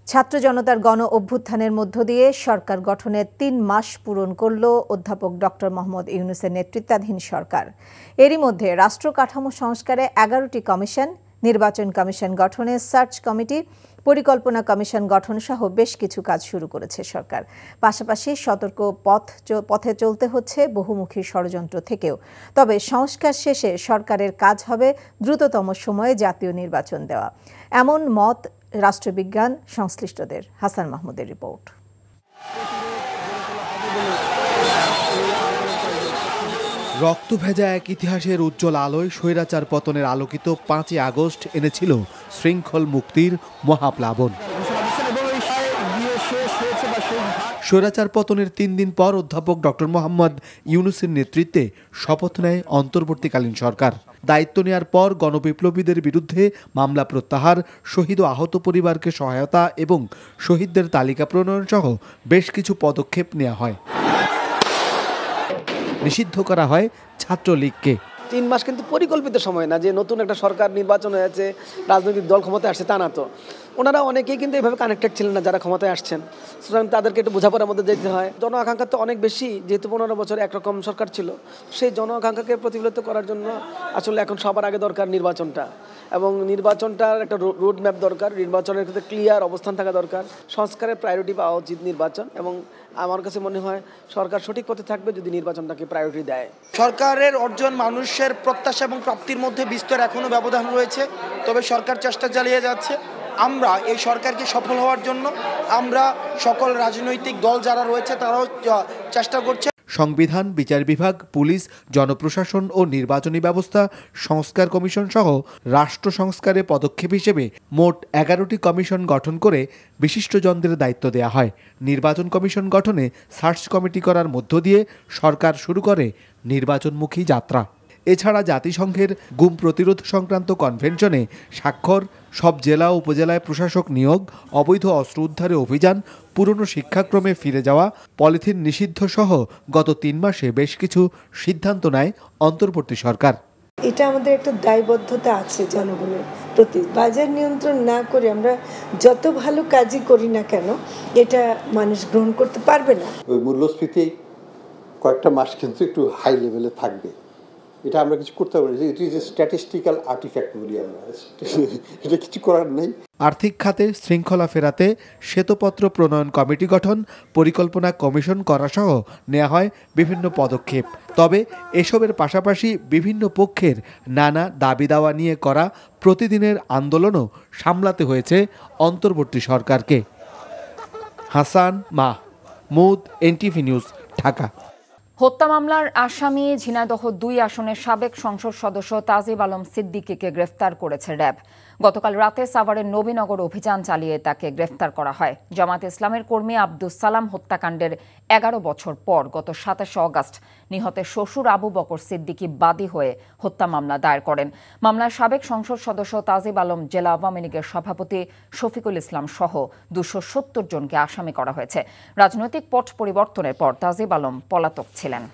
ছাত্র জনতার গণ অভ্যুত্থানের মধ্য দিয়ে সরকার গঠনের ৩ মাস পূরণ করল অধ্যাপক ডক্টর মোহাম্মদ ইউনূসের নেতৃত্বাধীন সরকার। এরই মধ্যে রাষ্ট্র কাঠামো সংস্কারে ১১টি কমিশন, নির্বাচন কমিশন গঠনে সার্চ কমিটি, পরিকল্পনা কমিশন গঠন সহ বেশ কিছু কাজ শুরু করেছে সরকার। পাশাপাশি সতর্ক পথে চলতে হচ্ছে বহুমুখী ষড়যন্ত্র থেকেও। তবে সংস্কার শেষে সরকারের কাজ হবে দ্রুততম সময়ে জাতীয় নির্বাচন দেওয়া, এমন মত রাষ্ট্রবিজ্ঞান সংশ্লিষ্টদের। হাসান মাহমুদের রিপোর্ট। রক্ত ভেজা এক ইতিহাসের উজ্জ্বল আলোয় স্বৈরাচার পতনের আলোকিত ৫ই আগস্ট এনেছিল শৃঙ্খল মুক্তির মহাপ্লাবন। স্বৈরাচার পতনের ৩ দিন পর অধ্যাপক ডক্টর মোহাম্মদ ইউনূসের নেতৃত্বে শপথ নেয় অন্তর্বর্তীকালীন সরকার। দায়িত্ব নেয়ার পর গণবিপ্লবীদের বিরুদ্ধে মামলা প্রত্যাহার, শহীদ ও আহত পরিবারকে সহায়তা এবং শহীদদের তালিকা প্রণয়ন সহ বেশ কিছু পদক্ষেপ নেওয়া হয়। নিষিদ্ধ করা হয় ছাত্রলীগকে। ৩ মাস কিন্তু পরিকল্পিত সময় না যে নতুন একটা সরকার নির্বাচন হয়েছে, রাজনৈতিক দল ক্ষমতায় আসছে, তা না তো। ওনারা অনেকেই কিন্তু এইভাবে কানেক্টেড ছিলেন না যারা ক্ষমতায় আসছেন, সুতরাং তাদেরকে একটু বোঝাপড়ার মধ্যে যেতে হয়। জন আকাঙ্ক্ষা তো অনেক বেশি, যেহেতু ১৫ বছর একরকম সরকার ছিল, সেই জন আকাঙ্ক্ষাকে প্রতিফলিত করার জন্য আসলে এখন সবার আগে দরকার নির্বাচনটা, এবং নির্বাচনটার একটা রোড ম্যাপ দরকার। নির্বাচনের ক্ষেত্রে ক্লিয়ার অবস্থান থাকা দরকার। সংস্কারের প্রায়োরিটি পাওয়া উচিত নির্বাচন, এবং আমার কাছে মনে হয় সরকার সঠিক পথে থাকবে যদি নির্বাচনটাকে প্রায়োরিটি দেয়। সরকারের অর্জন মানুষের প্রত্যাশা এবং প্রাপ্তির মধ্যে বিস্তর এখনও ব্যবধান রয়েছে, তবে সরকার চেষ্টা চালিয়ে যাচ্ছে। আমরা এই সরকারকে সফল হওয়ার জন্য আমরা সকল রাজনৈতিক দল যারা রয়েছে তারাও চেষ্টা করছে। সংবিধান, বিচার বিভাগ, পুলিশ, জনপ্রশাসন ও নির্বাচনী ব্যবস্থা সংস্কার কমিশন সহ রাষ্ট্র সংস্কারে পদক্ষেপ হিসেবে মোট ১১টি কমিশন গঠন করে বিশিষ্টজনদের দায়িত্ব দেয়া হয়। নির্বাচন কমিশন গঠনে সার্চ কমিটি করার মধ্য দিয়ে সরকার শুরু করে নির্বাচনমুখী যাত্রা। এছাড়া জাতিসংঘের গুম প্রতিরোধ সংক্রান্ত কনভেনশনে স্বাক্ষর, সব জেলা ও উপজেলায় প্রশাসক নিয়োগ, অবৈধ অস্ত্র উদ্ধারে অভিযান, পুরনো শিক্ষাক্রমে ফিরে যাওয়া, পলিথিন নিষিদ্ধ সহ গত ৩ মাসে বেশ কিছু সিদ্ধান্ত নেয় অন্তর্বর্তী সরকার। এটা আমাদের একটা দায়বদ্ধতা আছে জনগণের প্রতি। বাজার নিয়ন্ত্রণ না করে আমরা যত ভালো কাজই করি না কেন, এটা মানুষ গ্রহণ করতে পারবে না। ওই মূল্যস্ফীতি কয়েকটা মাস কিন্তু একটু হাই লেভেলে থাকবে, এটা আমরা কিছু করতে পারি। It is a statistical artefact বলি আমরা, এটা কিছু করার নেই। আর্থিক খাতে শৃঙ্খলা ফেরাতে শ্বেতপত্র প্রণয়ন কমিটি গঠন, পরিকল্পনা কমিশন করা সহ নেওয়া হয় বিভিন্ন পদক্ষেপ। তবে এসবের পাশাপাশি বিভিন্ন পক্ষের নানা দাবি দাওয়া নিয়ে করা প্রতিদিনের আন্দোলনও সামলাতে হয়েছে অন্তর্বর্তী সরকারকে। Hasan Mahmud, NTV news, Dhaka. হত্যা মামলার আসামি ঝিনাইদহ ২ আসনের সাবেক সংসদ সদস্য তাজিব আলম সিদ্দিকীকে গ্রেফতার করেছে র্যাব। গতকাল রাতে সাভারের নবীনগর অভিযান চালিয়ে তাকে গ্রেফতার করা হয়। জামায়াতে ইসলামের কর্মী আব্দুস সালাম হত্যাকাণ্ডের ১১ বছর পর গত ২৭ অগাস্ট নিহতের শ্বশুর আবু বকর সিদ্দিকী বাদী হয়ে হত্যা মামলা দায়ের করেন। মামলায় সাবেক সংসদ সদস্য তাজিব আলম, জেলা আওয়ামী লীগের সভাপতি শফিকুল ইসলাম সহ ২৭০ জনকে আসামি করা হয়েছে। রাজনৈতিক পট পরিবর্তনের পর তাজিব আলম পলাতক ছিলেন।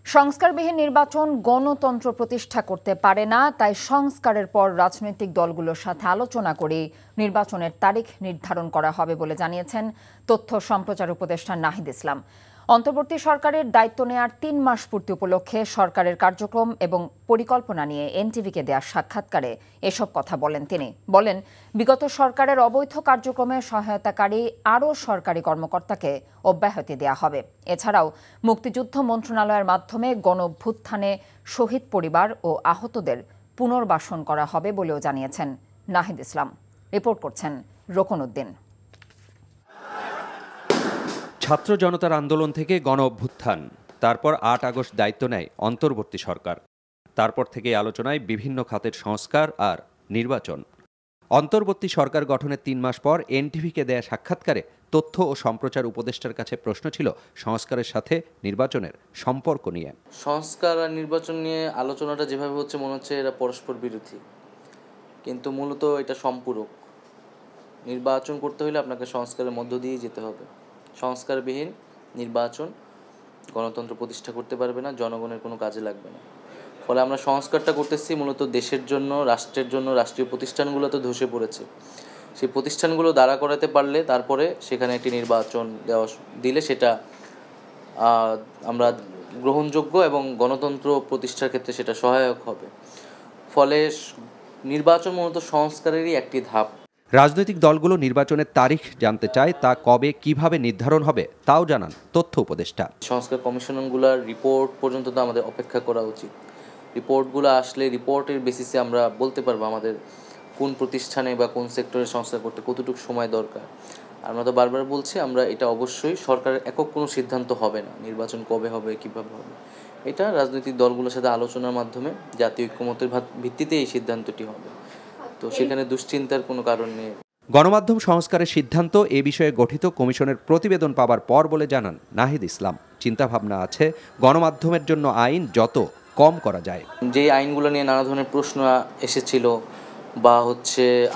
সংস্কারবিহীন নির্বাচন গণতন্ত্র প্রতিষ্ঠা করতে পারে না, তাই সংস্কারের পর রাজনৈতিক দলগুলোর সাথে আলোচনা করে নির্বাচনের তারিখ নির্ধারণ করা হবে বলে জানিয়েছেন তথ্য সম্প্রচার উপদেষ্টা নাহিদ ইসলাম। অন্তর্বর্তী সরকারের দায়িত্ব নেয়ার ৩ মাস পূর্তি উপলক্ষে সরকারের কার্যক্রম এবং পরিকল্পনা নিয়ে এনটিভিকে দেওয়া সাক্ষাৎকারে এসব কথা বলেন তিনি। বলেন, বিগত সরকারের অবৈধ কার্যক্রমে সহায়তাকারী আরও সরকারি কর্মকর্তাকে অব্যাহতি দেওয়া হবে। এছাড়াও মুক্তিযুদ্ধ মন্ত্রণালয়ের মাধ্যমে গণঅভ্যুত্থানে শহীদ পরিবার ও আহতদের পুনর্বাসন করা হবে বলেও জানিয়েছেন নাহিদ ইসলাম। রিপোর্ট করছেন রোকন উদ্দিন। ছাত্র জনতার আন্দোলন থেকে গণ অভ্যুত্থান, তারপর ৮ আগস্ট দায়িত্ব নেয় অন্তর্বর্তী সরকার। তারপর থেকে আলোচনায় বিভিন্ন খাতের সংস্কার আর নির্বাচন। অন্তর্বর্তী সরকার গঠনের ৩ মাস পর এনটিভিকে দেয়া সাক্ষাৎকারে তথ্য ও সম্প্রচার উপদেষ্টার কাছে প্রশ্ন ছিল সংস্কারের সাথে নির্বাচনের সম্পর্ক নিয়ে। সংস্কার আর নির্বাচন নিয়ে আলোচনাটা যেভাবে হচ্ছে মনে হচ্ছে এরা পরস্পর বিরোধী, কিন্তু মূলত এটা সম্পূরক। নির্বাচন করতে হলে আপনাকে সংস্কারের মধ্য দিয়েই যেতে হবে। সংস্কারবিহীন নির্বাচন গণতন্ত্র প্রতিষ্ঠা করতে পারবে না, জনগণের কোনো কাজে লাগবে না। ফলে আমরা সংস্কারটা করতেছি মূলত দেশের জন্য, রাষ্ট্রের জন্য। রাষ্ট্রীয় প্রতিষ্ঠানগুলো তো ধসে পড়েছে, সেই প্রতিষ্ঠানগুলো দাঁড়া করাতে পারলে তারপরে সেখানে একটি নির্বাচন দিলে সেটা আমরা গ্রহণযোগ্য এবং গণতন্ত্র প্রতিষ্ঠার ক্ষেত্রে সেটা সহায়ক হবে। ফলে নির্বাচন মূলত সংস্কারেরই একটি ধাপ। রাজনৈতিক দলগুলো নির্বাচনের তারিখ জানতে চায়, তা কবে কিভাবে নির্ধারণ হবে তাও জানান তথ্য উপদেষ্টা। সংস্কার কমিশনগুলোর রিপোর্ট পর্যন্ত তো আমাদের অপেক্ষা করা উচিত। রিপোর্টগুলো আসলে রিপোর্টের বেসিসে আমরা বলতে পারবো আমাদের কোন প্রতিষ্ঠানে বা কোন সেক্টরে সংস্কার করতে কতটুকু সময় দরকার। আমরা তো বারবার বলছি আমরা এটা অবশ্যই সরকারের একক কোনো সিদ্ধান্ত হবে না, নির্বাচন কবে হবে কিভাবে হবে, এটা রাজনৈতিক দলগুলোর সাথে আলোচনার মাধ্যমে জাতীয় ঐক্যমত্যের ভিত্তিতে এই সিদ্ধান্তটি হবে। তো সেখানে দুশ্চিন্তার কোনো কারণ নেই। গণমাধ্যম সংস্কারের সিদ্ধান্ত এ বিষয়ে গঠিত কমিশনের প্রতিবেদন পাবার পর বলে জানান নাহিদ ইসলাম। চিন্তাভাবনা আছে গণমাধ্যমের জন্য আইন যত কম করা যায়। যে আইনগুলো নিয়ে নানা ধরনের প্রশ্ন এসেছিল বা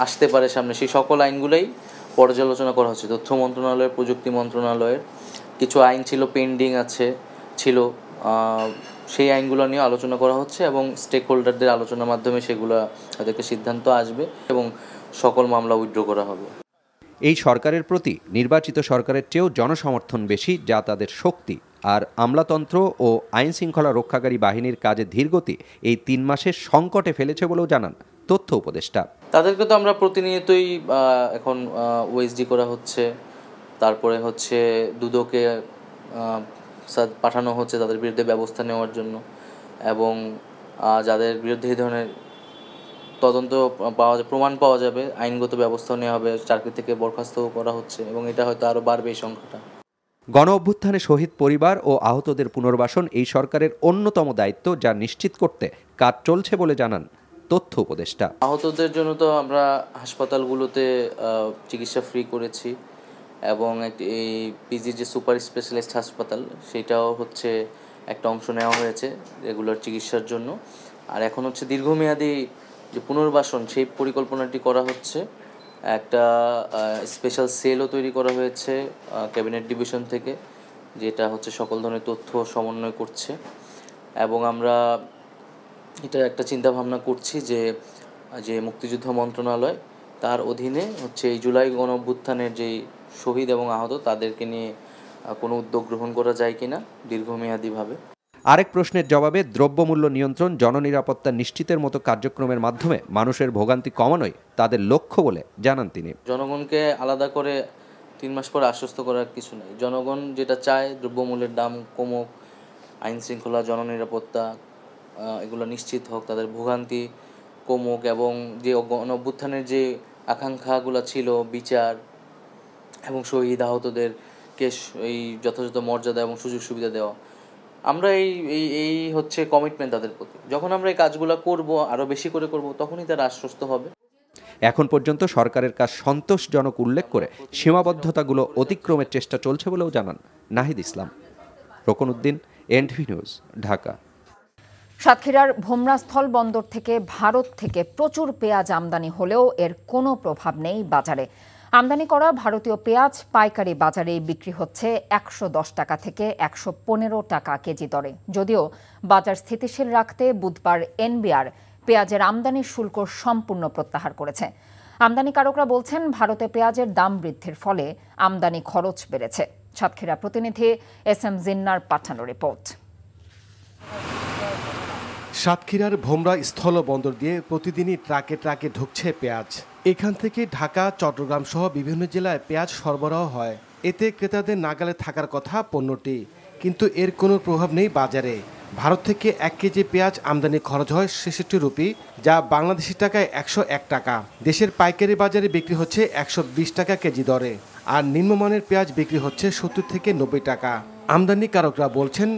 আসতে পারে সামনে, সেই সকল আইনগুলোই পর্যালোচনা করা হচ্ছে। তথ্য মন্ত্রণালয়ের, প্রযুক্তি মন্ত্রণালয়ের কিছু আইন ছিল পেন্ডিং ছিল, সেই আইনগুলো নিয়ে আলোচনা করা হচ্ছে এবং স্টেক হোল্ডারদের আলোচনার মাধ্যমে সেগুলো তাদেরকে সিদ্ধান্ত আসবে এবং সকল মামলা উইথড্র করা হবে। এই সরকারের প্রতি নির্বাচিত সরকারের চেয়েও জনসমর্থন বেশি, যা তাদের শক্তি। আর আমলাতন্ত্র ও আইন শৃঙ্খলা রক্ষাকারী বাহিনীর কাজে ধীরগতি এই 3 মাসের সংকটে ফেলেছে বলেও জানান তথ্য উপদেষ্টা। তাদেরকে তো আমরা প্রতিনিয়তই এখন ওএসডি করা হচ্ছে, তারপরে দুদকে পাঠানো হচ্ছে তাদের বিরুদ্ধে ব্যবস্থা নেওয়ার জন্য, এবং যাদের বিরুদ্ধে এই ধরনের তদন্ত প্রমাণ পাওয়া যাবে আইনগত ব্যবস্থা নেওয়া হবে, চাকরি থেকে বরখাস্ত করা হচ্ছে এবং এটা হয়তো আরও বাড়বে এই সংখ্যাটা। গণ অভ্যুত্থানে শহীদ পরিবার ও আহতদের পুনর্বাসন এই সরকারের অন্যতম দায়িত্ব, যা নিশ্চিত করতে কাজ চলছে বলে জানান তথ্য উপদেষ্টা। আহতদের জন্য তো আমরা হাসপাতালগুলোতে চিকিৎসা ফ্রি করেছি এবং এই পিজির যে সুপার স্পেশালিস্ট হাসপাতাল সেটাও একটা অংশ নেওয়া হয়েছে রেগুলার চিকিৎসার জন্য। আর এখন দীর্ঘমেয়াদী যে পুনর্বাসন সেই পরিকল্পনাটি করা হচ্ছে। একটা স্পেশাল সেলও তৈরি করা হয়েছে ক্যাবিনেট ডিভিশন থেকে, যেটা সকল ধরনের তথ্য সমন্বয় করছে। এবং আমরা এটা একটা চিন্তা ভাবনা করছি যে মুক্তিযুদ্ধ মন্ত্রণালয় তার অধীনে এই জুলাই গণ অভ্যুত্থানের যে শহীদ এবং আহত তাদেরকে নিয়ে কোনো উদ্যোগ গ্রহণ করা যায় কিনা দীর্ঘমেয়াদীভাবে। আরেক প্রশ্নের জবাবে দ্রব্যমূল্য নিয়ন্ত্রণ, জননিরাপত্তা নিশ্চিতের মতো কার্যক্রমের মাধ্যমে মানুষের ভোগান্তি কমানোই তাদের লক্ষ্য বলে জানান তিনি। জনগণকে আলাদা করে 3 মাস পর আশ্বস্ত করার কিছু নেই। জনগণ যেটা চায় দ্রব্যমূল্যের দাম কমুক, আইন শৃঙ্খলা, জননিরাপত্তা এগুলো নিশ্চিত হোক, তাদের ভোগান্তি কমুক এবং যে অভ্যুত্থানের যে আকাঙ্ক্ষাগুলো ছিল বিচার এবং শহীদ আহতদেরকে এই যথাযথ মর্যাদা এবং সুযোগ সুবিধা দেওয়া, আমরা এই কমিটমেন্ট তাদের প্রতি। যখন আমরা এই কাজগুলো করব, আরও বেশি করে করব, তখনই তারা আশ্বস্ত হবে। এখন পর্যন্ত সরকারের কাজ সন্তোষজনক উল্লেখ করে সীমাবদ্ধতাগুলো অতিক্রমের চেষ্টা চলছে বলেও জানান নাহিদ ইসলাম। Rokonuddin, NTV news, Dhaka. সাতক্ষীরার ভোমরা স্থল বন্দর থেকে ভারত থেকে প্রচুর পেঁয়াজ আমদানি হলেও এর কোনো প্রভাব নেই বাজারে। আমদানি করা ভারতীয় পেঁয়াজ পাইকারি বাজারে বিক্রি হচ্ছে 110 টাকা থেকে 115 টাকা কেজি দরে। যদিও বাজার স্থিতিশীল রাখতে বুধবার এনবিআর পেঁয়াজের আমদানি শুল্ক সম্পূর্ণ প্রত্যাহার করেছে। আমদানিকারকরা বলছেন ভারতে পেঁয়াজের দাম বৃদ্ধির ফলে আমদানি খরচ বেড়েছে। সাতক্ষীরা প্রতিনিধি SM জিন্নার পাঠানো রিপোর্ট। সাতক্ষীরার ভোমরা স্থল বন্দর দিয়ে প্রতিদিনই ট্রাকে ট্রাকে ঢুকছে পেঁয়াজ। এখান থেকে ঢাকা, চট্টগ্রাম সহ বিভিন্ন জেলায় পেঁয়াজ সরবরাহ হয়। এতে ক্রেতাদের নাগালে থাকার কথা পণ্যটি, কিন্তু এর কোনো প্রভাব নেই বাজারে। ভারত থেকে 1 কেজি পেঁয়াজ আমদানি খরচ হয় 66 রুপি, যা বাংলাদেশি টাকায় 101 টাকা। দেশের পাইকারি বাজারে বিক্রি হচ্ছে 120 টাকা কেজি দরে, আর নিম্নমানের পেঁয়াজ বিক্রি হচ্ছে 70 থেকে 90 টাকা। আমদানিকারকরা বলছেন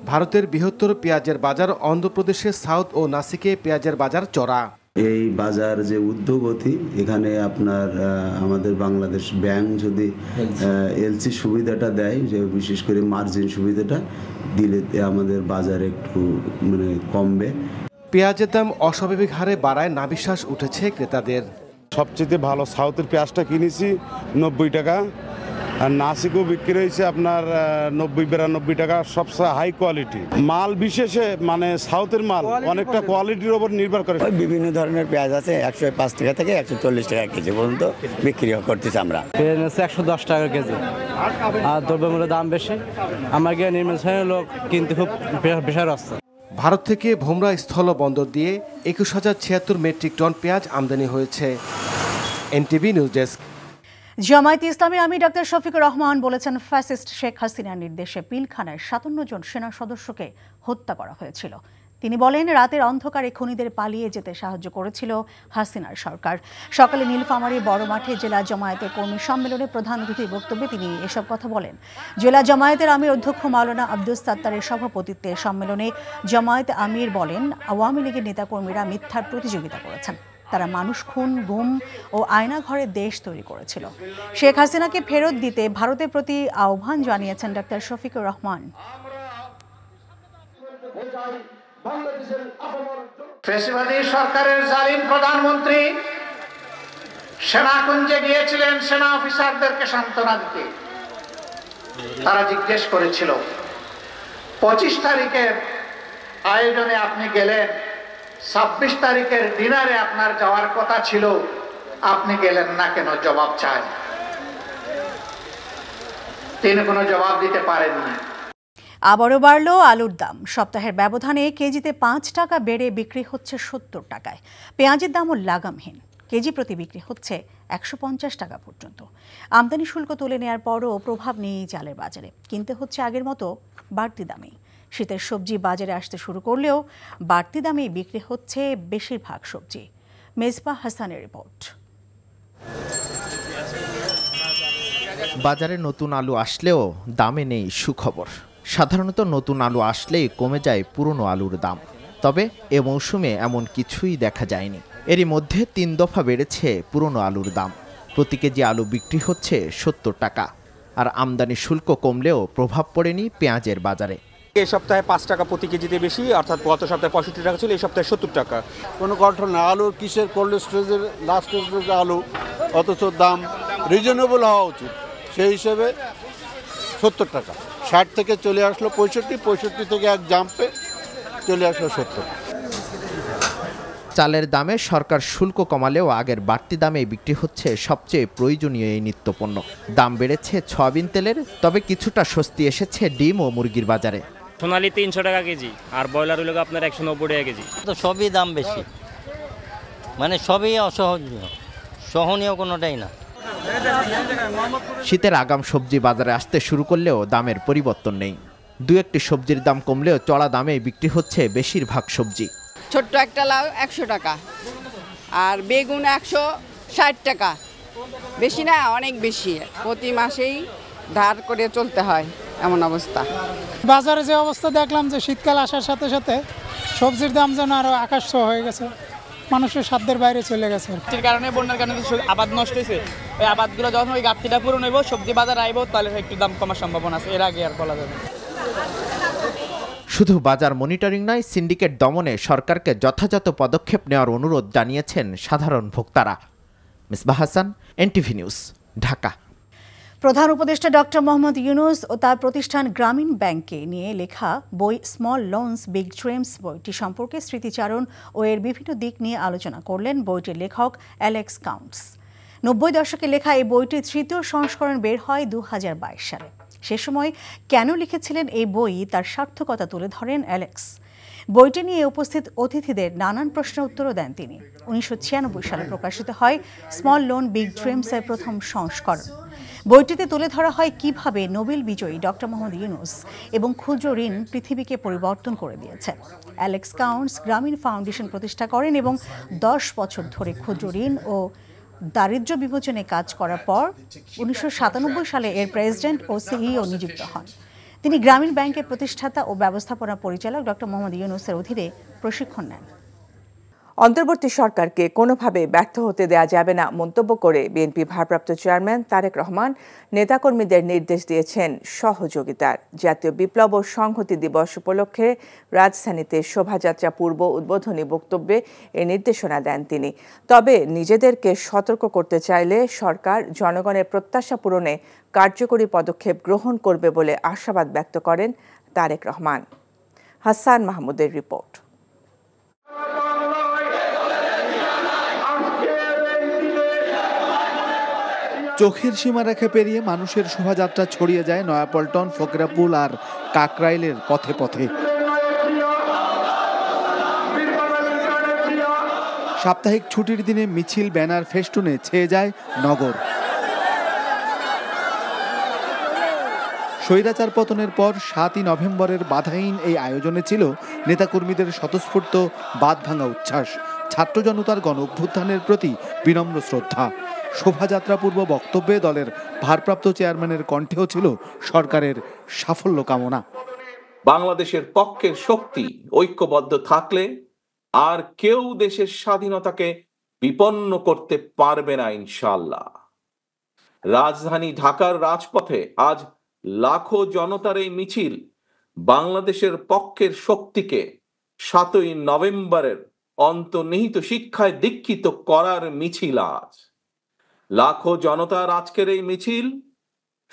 ভারতের বৃহত্তর পেঁয়াজের বাজার অন্ধ্রপ্রদেশের সাউথ ও নাসিকে পেঁয়াজের বাজার চড়া। এই বাজার যে ঊর্ধ্বগতি, এখানে আপনার আমাদের বাংলাদেশ ব্যাংক যদি এলসি সুবিধাটা দেয়, যে বিশেষ করে মার্জিন সুবিধাটা দিলে আমাদের বাজার একটু কমবে। পেঁয়াজের দাম অস্বাভাবিক হারে বাড়ায় নাভিশ্বাস উঠেছে ক্রেতাদের। সবচেয়ে ভালো সাউথের পেঁয়াজটা কিনেছি 90 টাকা, আর নাসিকও বিক্রি হয়েছে আপনার 90-92 টাকা, সবচেয়ে হাই কোয়ালিটি মাল। বিশেষে মানে সাউথের মাল অনেকটা কোয়ালিটির উপর নির্ভর করে। বিভিন্ন ধরনের পেঁয়াজ আছে 105 টাকা থেকে 140 টাকা কেজি পর্যন্ত বিক্রি করতেছি আমরা। পেঁয়াজ 110 টাকা কেজি, আর দ্রব্যমূল্যের দাম বেশি। আমার গিয়ে নির্মাণ শ্রেণীর লোক কিনতে খুব বেশার আসছে। ভারত থেকে ভোমরা স্থল বন্দর দিয়ে 21,076 মেট্রিক টন পেঁয়াজ আমদানি হয়েছে। NTV news desk. জামায়াতে ইসলামীর আমির ডাক্তার শফিকুর রহমান বলেছেন, ফ্যাসিস্ট শেখ হাসিনার নির্দেশে পিলখানায় 57 জন সেনা সদস্যকে হত্যা করা হয়েছিল। তিনি বলেন, রাতের অন্ধকারে খুনিদের পালিয়ে যেতে সাহায্য করেছিল হাসিনার সরকার। সকালে নীলফামারী বড় মাঠে জেলা জামায়াতের কর্মী সম্মেলনে প্রধান অতিথির বক্তব্যে তিনি এসব কথা বলেন। জেলা জামায়াতের আমির অধ্যক্ষ মাওলানা আব্দুস সাত্তারের সভাপতিত্বে সম্মেলনে জামায়াত আমির বলেন, আওয়ামী লীগের নেতাকর্মীরা মিথ্যার প্রতিযোগিতা করেছেন। তারা মানুষ খুন, গুম ও আয়নাঘরে দেশ তৈরি করেছিল। শেখ হাসিনাকে ফেরত দিতে ভারতের প্রতি আহ্বান জানিয়েছেন ডাক্তার শফিকুর রহমান। ফ্যাসিবাদী সরকারের জালিম প্রধানমন্ত্রী সেনাকুঞ্জে গিয়েছিলেন সেনা অফিসারদেরকে সান্ত্বনা দিতে। তারা জিজ্ঞেস করেছিল, 25 তারিখের আয়োজনে আপনি গেলেন, 26 তারিখের ডিনারে আপনার যাওয়ার কথা ছিল, আপনি গেলেন না কেন? জবাব চাই। তিনি কোনো জবাব দিতে পারেননি। আবারও বাড়ল আলুর দাম। সপ্তাহের ব্যবধানে কেজিতে 5 টাকা বেড়ে বিক্রি হচ্ছে 70 টাকায়। পেঁয়াজের দামও লাগামহীন, কেজি প্রতি বিক্রি হচ্ছে 150 টাকা পর্যন্ত। আমদানি শুল্ক তুলে নেওয়ার পরও প্রভাব নেই চালের বাজারে, কিনতে হচ্ছে আগের মতো বাড়তি দামে। শীতের সবজি বাজারে আসতে শুরু করলেও বাড়তি দামেই বিক্রি হচ্ছে বেশিরভাগ সবজি। মেজবাহ হাসানের রিপোর্ট। বাজারে নতুন আলু আসলেও দামে নেই সুখবর। সাধারণত নতুন আলু আসলেই কমে যায় পুরনো আলুর দাম, তবে এ মৌসুমে এমন কিছুই দেখা যায়নি। এরই মধ্যে 3 দফা বেড়েছে পুরনো আলুর দাম। প্রতি কেজি আলু বিক্রি হচ্ছে 70 টাকা। আর আমদানি শুল্ক কমলেও প্রভাব পড়েনি পেঁয়াজের বাজারে। এই সপ্তাহে 5 টাকা প্রতি কেজিতে বেশি, অর্থাৎ গত সপ্তাহে 65 টাকা ছিল, এই সপ্তাহে 70 টাকা। কোনো কন্ট্রোল না, আলুর কিসের কোল্ড স্টোরেজের লাস্ট স্টোরেজের আলু, অথচ দাম রিজনেবল হওয়া উচিত। সেই হিসেবে 70 টাকা, 60 থেকে চলে আসলো 65, 65 থেকে এক জাম্পে চলে আসলো 70। চালের দামে সরকার শুল্ক কমালেও আগের বাড়তি দামে বিক্রি হচ্ছে সবচেয়ে প্রয়োজনীয় এই নিত্যপণ্য। দাম বেড়েছে সয়াবিন তেলের, তবে কিছুটা স্বস্তি এসেছে ডিম ও মুরগির বাজারে। সোনালি 300 টাকা কেজি, আর ব্রয়লার হলো আপনার 190 টাকা কেজি। তো সবই দাম বেশি, মানে সবই অসহনীয়, সহনীয় কোনোটাই না। শীতের আগাম সবজি বাজারে আসতে শুরু করলেও দামের পরিবর্তন নেই। 2-1টি সবজির দাম কমলেও চড়া দামে বিক্রি হচ্ছে বেশিরভাগ সবজি। ছোট্ট একটা লাউ 100 টাকা, আর বেগুন 160 টাকা। বেশি না, অনেক বেশি। প্রতি মাসেই ধার করে চলতে হয়, এমন অবস্থা। বাজারে যে অবস্থা দেখলাম, যে শীতকাল আসার সাথে সাথে সবজির দাম যেন আরো আকাশ ছোঁয়া হয়ে গেছে, মানুষের সাধ্যের বাইরে চলে গেছে। এর কারণে বন্যার কারণে আবাদ নষ্ট হয়েছে। ওই আবাদগুলো যখন ওই ঘাটতিটা পূরণ হইব, সবজি বাজার আইব, তাহলে একটু দাম কমার সম্ভাবনা আছে। এর আগে আর বলা যাবে। শুধু বাজার মনিটরিং নয়, সিন্ডিকেট দমনে সরকারকে যথাযথ পদক্ষেপ নেওয়ার অনুরোধ জানিয়েছেন সাধারণ ভোক্তারা। Misbah Hasan, NTV news, Dhaka. প্রধান উপদেষ্টা ডক্টর মোহাম্মদ ইউনূস ও তার প্রতিষ্ঠান গ্রামীণ ব্যাংকে নিয়ে লেখা বই স্মল লোনস বিগ ড্রিমস বইটি সম্পর্কে স্মৃতিচারণ ও এর বিভিন্ন দিক নিয়ে আলোচনা করলেন বইটির লেখক অ্যালেক্স কাউন্টস। 90 দশকে লেখা এই বইটির 3য় সংস্করণ বের হয় 2022 সালে। সে সময় কেন লিখেছিলেন এই বই, তার সার্থকতা তুলে ধরেন অ্যালেক্স। বইটি নিয়ে উপস্থিত অতিথিদের নানান প্রশ্নের উত্তরও দেন তিনি। 1996 সালে প্রকাশিত হয় স্মল লোন বিগ ড্রিমসের প্রথম সংস্করণ। বইটিতে তুলে ধরা হয় কিভাবে নোবেল বিজয়ী ডক্টর মোহাম্মদ ইউনূস এবং ক্ষুদ্র ঋণ পৃথিবীকে পরিবর্তন করে দিয়েছে। অ্যালেক্স কাউন্টস গ্রামীণ ফাউন্ডেশন প্রতিষ্ঠা করেন এবং 10 বছর ধরে ক্ষুদ্র ঋণ ও দারিদ্র্য বিমোচনে কাজ করার পর 1997 সালে এর প্রেসিডেন্ট ও সিইও নিযুক্ত হন। তিনি গ্রামীণ ব্যাংকের প্রতিষ্ঠাতা ও ব্যবস্থাপনা পরিচালক ডক্টর মোহাম্মদ ইউনূসের অধীনে প্রশিক্ষণ নেন। অন্তর্বর্তী সরকারকে কোনোভাবে ব্যর্থ হতে দেয়া যাবে না মন্তব্য করে বিএনপি ভারপ্রাপ্ত চেয়ারম্যান তারেক রহমান নেতাকর্মীদের নির্দেশ দিয়েছেন সহযোগিতার। জাতীয় বিপ্লব ও সংহতি দিবস উপলক্ষে রাজধানীতে শোভাযাত্রা পূর্ব উদ্বোধনী বক্তব্যে এই নির্দেশনা দেন তিনি। তবে নিজেদেরকে সতর্ক করতে চাইলে সরকার জনগণের প্রত্যাশা পূরণে কার্যকরী পদক্ষেপ গ্রহণ করবে বলে আশাবাদ ব্যক্ত করেন তারেক রহমান। হাসান মাহমুদের রিপোর্ট। চোখের সীমারেখা পেরিয়ে মানুষের শোভাযাত্রা ছড়িয়ে যায় নয়াপল্টন, ফকিরাপুল আর কাকরাইলের পথে পথে। সাপ্তাহিক ছুটির দিনে মিছিল, ব্যানার, ফেস্টুনে ছেয়ে যায় নগর। স্বৈরাচার পতনের পর ৭ই নভেম্বরের বাধাহীন এই আয়োজনে ছিল নেতাকর্মীদের স্বতঃস্ফূর্ত বাঁধভাঙা উচ্ছ্বাস, ছাত্র জনতার গণ অভ্যুত্থানের প্রতি বিনম্র শ্রদ্ধা। শোভাযাত্রা পূর্ব বক্তব্যে দলের ভারপ্রাপ্ত চেয়ারম্যানের কণ্ঠেও ছিল সরকারের সাফল্য কামনা। বাংলাদেশের পক্ষের শক্তি ঐক্যবদ্ধ থাকলে আর কেউ দেশের স্বাধীনতাকে বিপন্ন করতে পারবে না ইনশাআল্লাহ। রাজধানী ঢাকার রাজপথে আজ লাখো জনতার এই মিছিল বাংলাদেশের পক্ষের শক্তিকে ৭ই নভেম্বরের অন্তর্নিহিত শিক্ষায় দীক্ষিত করার মিছিল। আজ লাখো জনতার আজকের এই মিছিল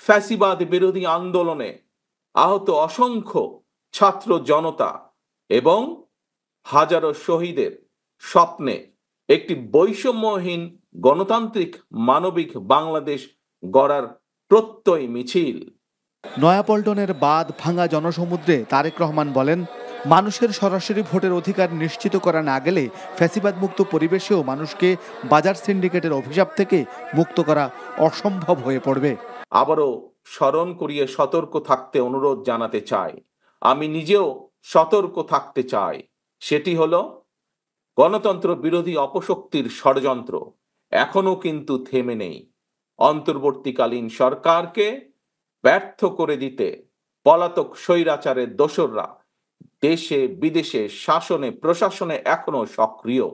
ফ্যাসিবাদ বিরোধী আন্দোলনে আহত অসংখ্য ছাত্র জনতা এবং হাজারো শহীদের স্বপ্নে একটি বৈষম্যহীন গণতান্ত্রিক মানবিক বাংলাদেশ গড়ার প্রত্যয় মিছিল। নয়াপল্টনের বাঁধ ভাঙা জনসমুদ্রে তারেক রহমান বলেন, মানুষের সরাসরি ভোটের অধিকার নিশ্চিত করা না গেলে ফ্যাসিবাদ মুক্ত পরিবেশেও মানুষকে বাজার সিন্ডিকেটের অভিশাপ থেকে মুক্ত করা অসম্ভব হয়ে পড়বে। আবারও স্মরণ করিয়ে সতর্ক থাকতে অনুরোধ জানাতে চাই। আমি নিজেও সতর্ক থাকতে চাই। সেটি হলো গণতন্ত্র বিরোধী অপশক্তির ষড়যন্ত্র এখনো কিন্তু থেমে নেই। অন্তর্বর্তীকালীন সরকারকে ব্যর্থ করে দিতে পলাতক স্বৈরাচারের দোসররা দেশে বিদেশে শাসনে প্রশাসনে এখনো সক্রিয়।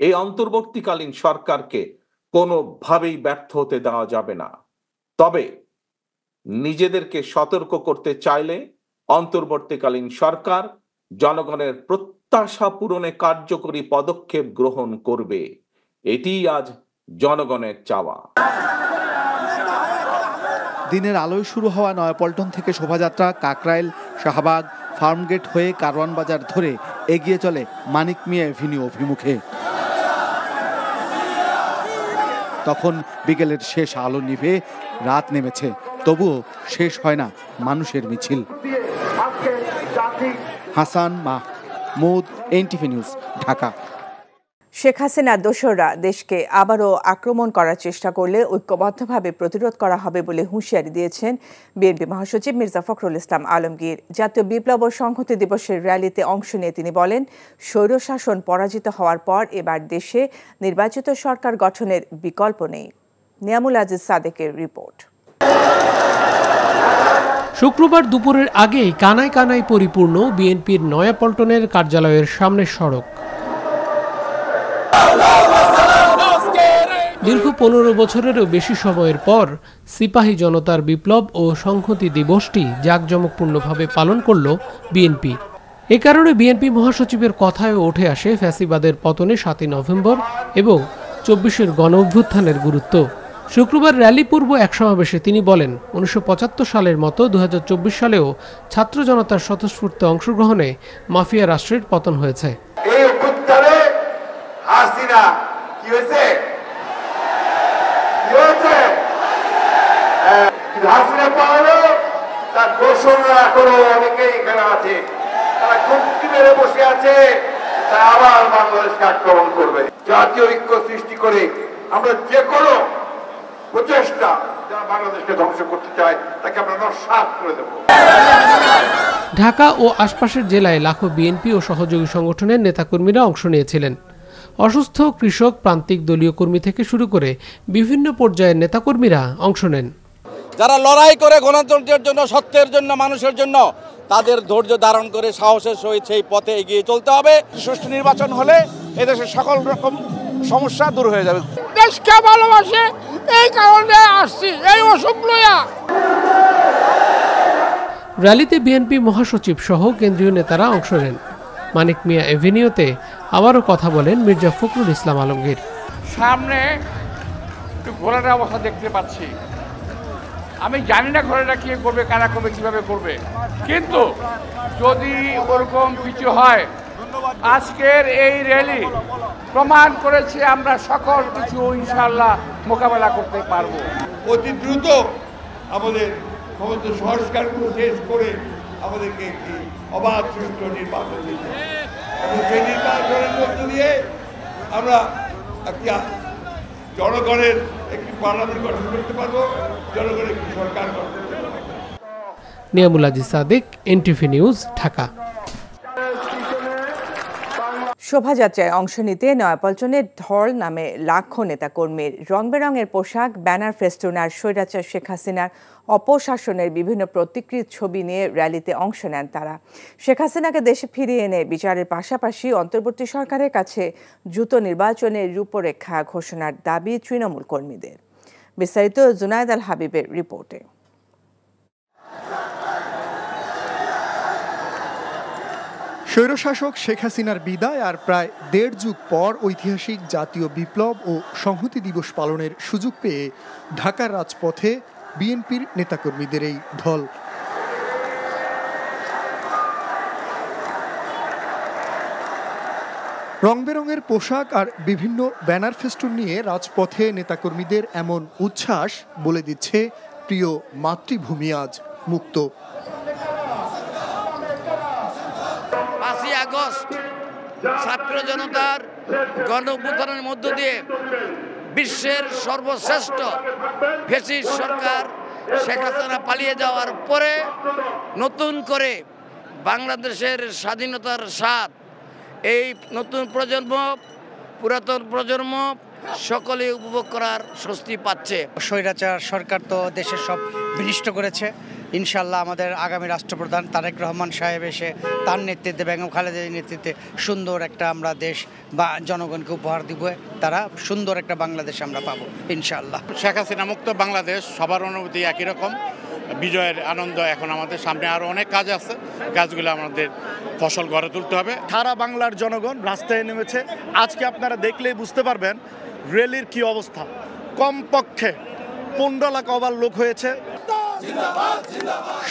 এই অন্তর্বর্তীকালীন সরকারকে কোনোভাবেই ব্যর্থ হতে দেওয়া যাবে না। তবে নিজেদেরকে সতর্ক করতে চাইলে অন্তর্বর্তীকালীন সরকার জনগণের প্রত্যাশা পূরণে কার্যকরী পদক্ষেপ গ্রহণ করবে। এটিই আজ জনগণের চাওয়া। দিনের আলোয় শুরু হওয়া নয়াপল্টন থেকে শোভাযাত্রা কাকরাইল, শাহবাগ, ফার্মগেট হয়ে কারওয়ান বাজার ধরে এগিয়ে চলে মানিক মিয়া এভিনিউ অভিমুখে। তখন বিকেলের শেষ আলো নিভে রাত নেমেছে, তবুও শেষ হয় না মানুষের মিছিল। Hasan Mahmud, NTV news, Dhaka. শেখ হাসিনা দোসররা দেশকে আবারও আক্রমণ করার চেষ্টা করলে ঐক্যবদ্ধভাবে প্রতিরোধ করা হবে বলে হুঁশিয়ারি দিয়েছেন বিএনপি মহাসচিব মির্জা ফখরুল ইসলাম আলমগীর। জাতীয় বিপ্লব ও সংহতি দিবসের র্যালিতে অংশ নিয়ে তিনি বলেন, স্বৈরশাসন পরাজিত হওয়ার পর এবার দেশে নির্বাচিত সরকার গঠনের বিকল্প নেই। নিয়ামুল আজিজ সাদেকের রিপোর্ট। শুক্রবার দুপুরের আগেই কানায় কানায় পরিপূর্ণ বিএনপির নয়াপল্টনের কার্যালয়ের সামনের সড়ক। দীর্ঘ 15 বছরেরও বেশি সময়ের পর সিপাহী জনতার বিপ্লব ও সংহতি দিবসটি জাঁকজমকপূর্ণভাবে পালন করল বিএনপি। এ কারণে বিএনপি মহাসচিবের কথায় উঠে আসে ফ্যাসিবাদের পতনে 7ই নভেম্বর এবং 24-এর গণঅভ্যুত্থানের গুরুত্ব। শুক্রবার র্যালি পূর্ব এক সমাবেশে তিনি বলেন, 1975 সালের মতো 2024 সালেও ছাত্র জনতার স্বতঃস্ফূর্ত অংশগ্রহণে মাফিয়া রাষ্ট্রের পতন হয়েছে। এই অভ্যুত্থানে হাসিনা কি হয়েছে? হাসিনা পাওয়ানো তার দোসররা এখনো অনেকেই এখানে আছে, তারা খুঁটি মেরে বসে আছে, তারা আবার বাংলাদেশকে আক্রমণ করবে। জাতীয় ঐক্য সৃষ্টি করে আমরা যে কোনো প্রচেষ্টা যারা বাংলাদেশকে ধ্বংস করতে চায় তাকে আমরা নস্যাৎ করে দেব। ঢাকা ও আশপাশের জেলায় লাখো বিএনপি ও সহযোগী সংগঠনের নেতাকর্মীরা অংশ নিয়েছিলেন। অসুস্থ কৃষক, প্রান্তিক দলীয় কর্মী থেকে শুরু করে বিভিন্ন পর্যায়ের নেতাকর্মীরা অংশ নেন। যারা লড়াই করে গণতন্ত্রের জন্য, সত্যের জন্য, মানুষের জন্য, তাদের ধৈর্য ধারণ করে সাহসের সহিত সেই পথে এগিয়ে চলতে হবে। সুষ্ঠু নির্বাচন হলে এদেশের সকল রকম সমস্যা দূর হয়ে যাবে। দেশকে ভালোবাসে এই কারণে আসছি, এই অসুখ লইয়া। র্যালিতে বিএনপি মহাসচিব সহ কেন্দ্রীয় নেতারা অংশ নেন। মানিক মিয়া এভিনিউতে আবারও কথা বলেন মির্জা ফখরুল ইসলাম আলমগীর। সামনে একটু ঘোড়ার অবস্থা দেখতে পাচ্ছি, আমি জানি না ঘোড়াটা কি করবে, কারা করবে, কিভাবে করবে, কিন্তু যদি ওরকম কিছু হয়, আজকের এই র্যালি প্রমাণ করেছে আমরা সকল কিছু ইনশাআল্লাহ মোকাবেলা করতে পারবো। অতি দ্রুত আমাদের সমস্ত সংস্কারগুলো শেষ করে আমাদেরকে একটি অবাধ সুষ্ঠু নির্বাচন দিতে, এবং সেই নির্বাচনের মধ্য দিয়ে আমরা একটি জনগণের একটি পার্লামেন্ট গঠন করতে পারবো, জনগণের একটি সরকার গঠন করতে পারবো। Niamul Aziz Sadiq, NTV news, Dhaka. শোভাযাত্রায় অংশ নিতে নয়াপল্টনের ঢল নামে লাখো নেতাকর্মীর রং বেরঙের পোশাক, ব্যানার, ফেস্টুন আর স্বৈরাচার শেখ হাসিনার অপশাসনের বিভিন্ন প্রতিকৃত ছবি নিয়ে র্যালিতে অংশ নেন তারা। শেখ হাসিনাকে দেশে ফিরিয়ে এনে বিচারের পাশাপাশি অন্তর্বর্তী সরকারের কাছে দ্রুত নির্বাচনের রূপরেখা ঘোষণার দাবি তৃণমূল কর্মীদের। বিস্তারিত জুনায়েদ আল হাবিবের রিপোর্টে। স্বৈরশাসক শেখ হাসিনার বিদায় আর প্রায় ১.৫ যুগ পর ঐতিহাসিক জাতীয় বিপ্লব ও সংহতি দিবস পালনের সুযোগ পেয়ে ঢাকার রাজপথে বিএনপির নেতাকর্মীদের এই ঢল। রং বেরঙের পোশাক আর বিভিন্ন ব্যানার ফেস্টুন নিয়ে রাজপথে নেতাকর্মীদের এমন উচ্ছ্বাস বলে দিচ্ছে প্রিয় মাতৃভূমি আজ মুক্ত। ৫ই আগস্ট ছাত্র জনতার গণ-অভ্যুত্থানের মধ্য দিয়ে বিশ্বের সর্বশ্রেষ্ঠ ফ্যাসিস্ট সরকার শেখ হাসিনা পালিয়ে যাওয়ার পরে নতুন করে বাংলাদেশের স্বাধীনতার স্বাদ এই নতুন প্রজন্ম, পুরাতন প্রজন্ম সকলে উপভোগ করার স্বস্তি পাচ্ছে। স্বৈরাচার সরকার তো দেশের সব বিনষ্ট করেছে। ইনশাল্লাহ আমাদের আগামী রাষ্ট্রপ্রধান তারেক রহমান সাহেব এসে তার নেতৃত্বে, বেগম খালেদার নেতৃত্বে সুন্দর একটা আমরা দেশ বা জনগণকে উপহার দিব, তারা সুন্দর একটা বাংলাদেশ আমরা পাবো ইনশাল্লাহ। শেখ হাসিনা মুক্ত বাংলাদেশ, সবার অনুভূতি একই রকম। বিজয়ের আনন্দ। এখন আমাদের সামনে আরও অনেক কাজ আছে, কাজগুলো আমাদের ফসল গড়ে তুলতে হবে। সারা বাংলার জনগণ রাস্তায় নেমেছে। আজকে আপনারা দেখলেই বুঝতে পারবেন রেলির কি অবস্থা। কমপক্ষে 15 লাখ ওভার লোক হয়েছে।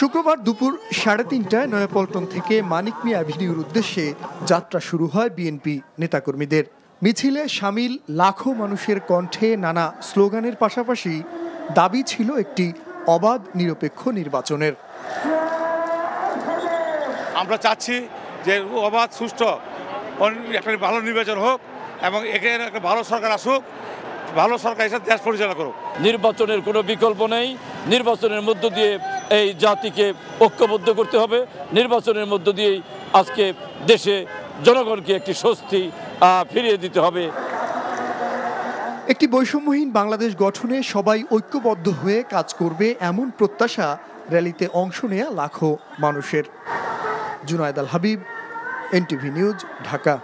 শুক্রবার দুপুর 3:30টায় নয়াপল্টন থেকে মানিক মিয়া এভিনিউর উদ্দেশ্যে যাত্রা শুরু হয় বিএনপি নেতাকর্মীদের। মিছিলে শামিল লাখো মানুষের কণ্ঠে নানা স্লোগানের পাশাপাশি দাবি ছিল একটি অবাধ নিরপেক্ষ নির্বাচনের। আমরা চাচ্ছি যে অবাধ সুষ্ঠু একটা ভালো নির্বাচন হোক এবং এখানে একটা ভালো সরকার আসুক, ভালো সরকার এসে দেশ পরিচালনা করুক। নির্বাচনের কোনো বিকল্প নেই। নির্বাচনের মধ্য দিয়ে এই জাতিকে ঐক্যবদ্ধ করতে হবে। নির্বাচনের মধ্য দিয়েই আজকে দেশে জনগণকে একটি স্বস্তি ফিরিয়ে দিতে হবে। একটি বৈষম্যহীন বাংলাদেশ গঠনে সবাই ঐক্যবদ্ধ হয়ে কাজ করবে, এমন প্রত্যাশা র্যালিতে অংশ নেয়া লাখো মানুষের। জুনায়েদ আল হাবিব, এনটিভি নিউজ, ঢাকা।